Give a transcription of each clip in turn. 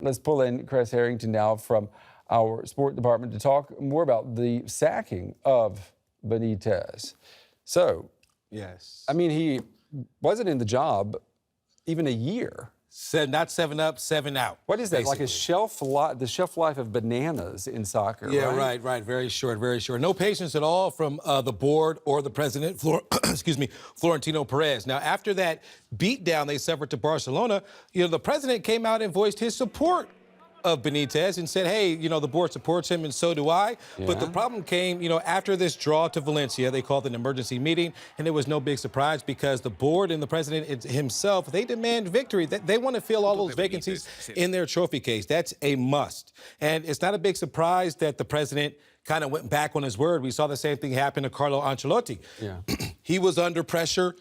Let's pull in Kres Harrington now from our sport department to talk more about the sacking of Benitez. So, yes, I mean, he wasn't in the job even a year. Not 7 up, 7 out. What is that? Basically. Like the shelf life of bananas in soccer, Yeah, right? right. Very short, very short. No patience at all from the board or the president, Florentino Perez. Now, after that beatdown they suffered to Barcelona, the president came out and voiced his support of Benitez and said, hey, the board supports him and so do I. Yeah. But the problem came, after this draw to Valencia, they called an emergency meeting, and it was no big surprise because the board and the president himself, they demand victory. They want to fill all those vacancies in their trophy case. That's a must. And it's not a big surprise that the president kind of went back on his word. We saw the same thing happen to Carlo Ancelotti. Yeah. He was under pressure.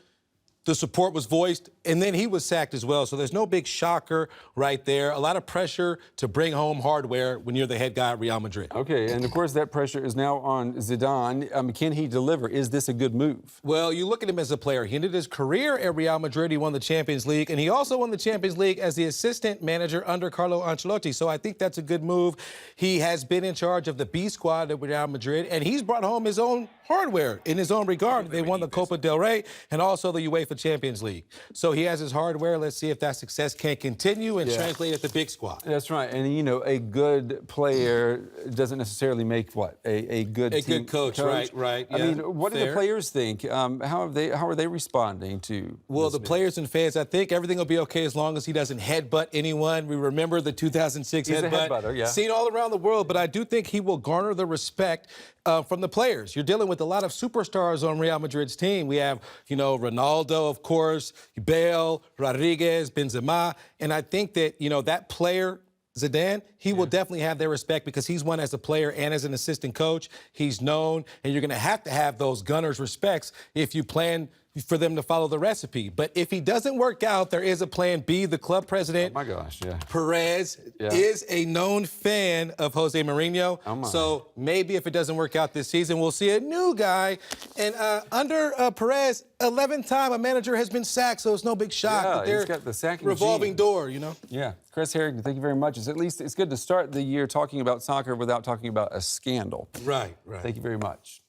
The support was voiced, and then he was sacked as well. So there's no big shocker right there. A lot of pressure to bring home hardware when you're the head guy at Real Madrid. Okay, and of course that pressure is now on Zidane. Can he deliver? Is this a good move? Well, you look at him as a player. He ended his career at Real Madrid. He won the Champions League, and he also won the Champions League as the assistant manager under Carlo Ancelotti. So I think that's a good move. He has been in charge of the B squad at Real Madrid, and he's brought home his own hardware in his own regard. They won the Copa del Rey and also the UEFA Champions League. So he has his hardware. Let's see if that success can continue and translate at the big squad. That's right. And, a good player doesn't necessarily make what? A good team coach. Right. I Yeah. mean, what do the players think? How are they responding to Well, the players and fans, I think everything will be okay as long as he doesn't headbutt anyone. We remember the 2006 He's headbutt. a headbutter, yeah. Seen all around the world, but I do think he will garner the respect from the players. You're dealing with a lot of superstars on Real Madrid's team. We have, Ronaldo, of course, Bale, Rodriguez, Benzema, and I think that, that player, Zidane, he will definitely have their respect because he's won as a player and as an assistant coach. He's known, and you're going to have those gunners' respects if you plan for them to follow the recipe. But if he doesn't work out, there is a plan B. The club president, oh my gosh, yeah. Perez, is a known fan of Jose Mourinho. Oh my. So maybe if it doesn't work out this season, we'll see a new guy. And under Perez, 11th time a manager has been sacked, so it's no big shock. Yeah, that they're he's got the sacking revolving gene. door, Yeah. Kres Harrington, thank you very much. It's good to start the year talking about soccer without talking about a scandal. Right. Thank you very much.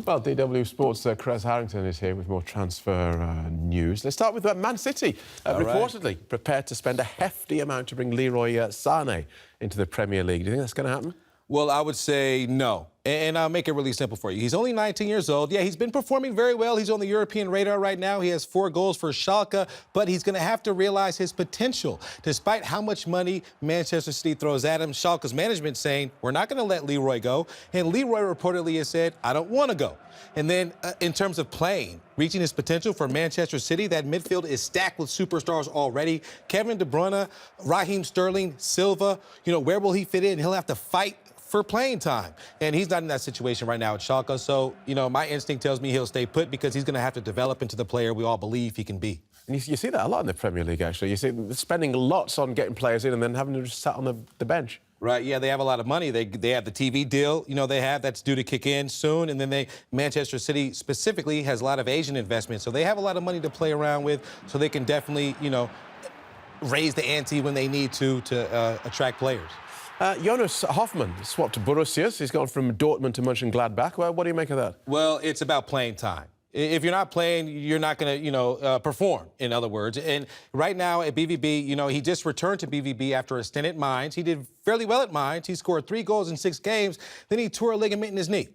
Well, DW Sports' Kres Harrington is here with more transfer news. Let's start with Man City, reportedly prepared to spend a hefty amount to bring Leroy Sané into the Premier League. Do you think that's going to happen? Well, I would say no. And I'll make it really simple for you. He's only 19 years old. Yeah, he's been performing very well. He's on the European radar right now. He has 4 goals for Schalke, but he's going to have to realize his potential. Despite how much money Manchester City throws at him, Schalke's management saying, we're not going to let Leroy go. And Leroy reportedly has said, I don't want to go. And then in terms of playing, reaching his potential for Manchester City, that midfield is stacked with superstars already. Kevin De Bruyne, Raheem Sterling, Silva, where will he fit in? He'll have to fight for playing time. And he's not in that situation right now at Schalke. So, my instinct tells me he'll stay put because he's going to have to develop into the player we all believe he can be. And you see that a lot in the Premier League, actually. You see them spending lots on getting players in and then having to just sat on the bench. Right, yeah, they have a lot of money. They have the TV deal, they have that's due to kick in soon. And then Manchester City specifically has a lot of Asian investment. So they have a lot of money to play around with. So they can definitely, raise the ante when they need to attract players. Jonas Hoffmann swapped to Borussia's. He's gone from Dortmund to Mönchengladbach. Well, what do you make of that? Well, it's about playing time. If you're not playing, you're not going to, perform, in other words. And right now at BVB, he just returned to BVB after a stint at Mainz. He did fairly well at Mainz. He scored 3 goals in 6 games. Then he tore a ligament in his knee.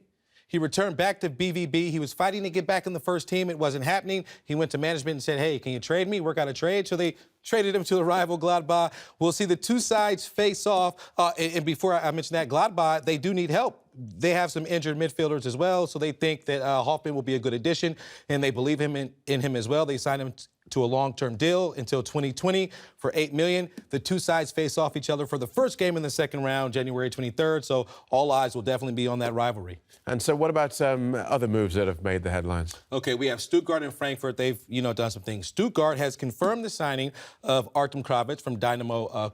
He returned back to BVB. He was fighting to get back in the first team. It wasn't happening. He went to management and said, hey, can you trade me? Work out a trade. So they traded him to the rival Gladbach. We'll see the two sides face off. And before I mention that, Gladbach, they do need help. They have some injured midfielders as well, so they think that Hoffmann will be a good addition, and they believe in him as well. They signed him to a long-term deal until 2020 for $8 million. The two sides face off each other for the first game in the second round, January 23rd, so all eyes will definitely be on that rivalry. And so what about other moves that have made the headlines? Okay, we have Stuttgart and Frankfurt. They've, done some things. Stuttgart has confirmed the signing of Artem Kravitz from Dynamo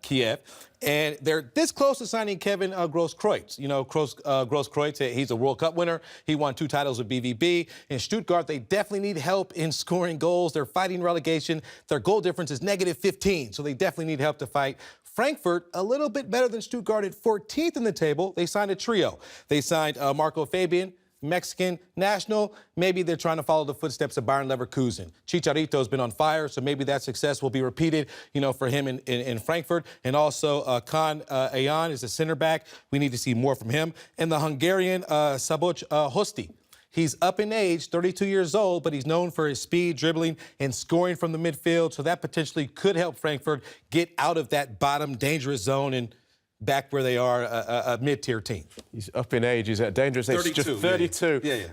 Kiev. And they're this close to signing Kevin Gross-Kreutz. Gross-Kreutz, he's a World Cup winner. He won 2 titles with BVB. In Stuttgart, they definitely need help in scoring goals. They're fighting relegation. Their goal difference is -15, so they definitely need help to fight Frankfurt, a little bit better than Stuttgart at 14th in the table. They signed a trio. They signed Marco Fabian, Mexican national. Maybe they're trying to follow the footsteps of Bayern Leverkusen. Chicharito's been on fire, so maybe that success will be repeated, for him in Frankfurt. And also Kan Ayan is a center back. We need to see more from him. And the Hungarian Szabolcs Hosti. He's up in age, 32 years old, but he's known for his speed, dribbling, and scoring from the midfield. So that potentially could help Frankfurt get out of that bottom dangerous zone and back where they are, a mid-tier team. He's up in age. He's at dangerous age. 32, Just 32. Yeah.